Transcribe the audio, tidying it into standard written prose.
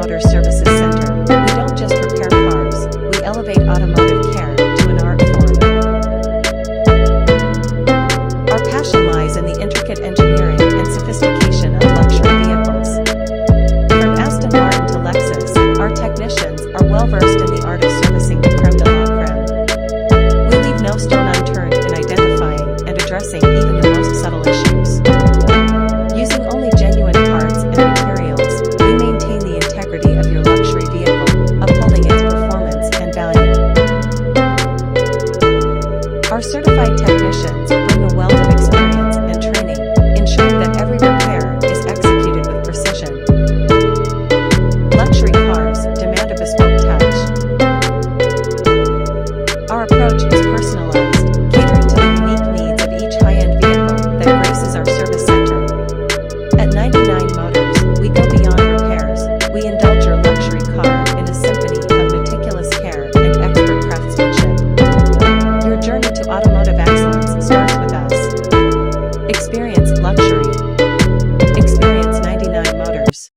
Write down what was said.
Motor Services Center, we don't just repair cars, we elevate automotive care to an art form. Our passion lies in the intricate engineering and sophistication of luxury vehicles. From Aston Martin to Lexus, our technicians are well-versed in the art of servicing the creme de la creme. We leave no stone unturned in identifying and addressing even the most subtle issues. Using only genuine parts and materials, we maintain the integrity of your luxury vehicle, upholding its performance and value. Our certified technicians bring a wealth of experience and training, ensuring that every repair is executed with precision. Luxury cars demand a bespoke touch. Our approach is personalized, catering to the unique needs of each high-end vehicle that graces our service center. At 99 Motors, we go beyond repairs. We indulge your luxury car in a symphony of meticulous care and expert craftsmanship. Your journey to automotive excellence starts with us. Experience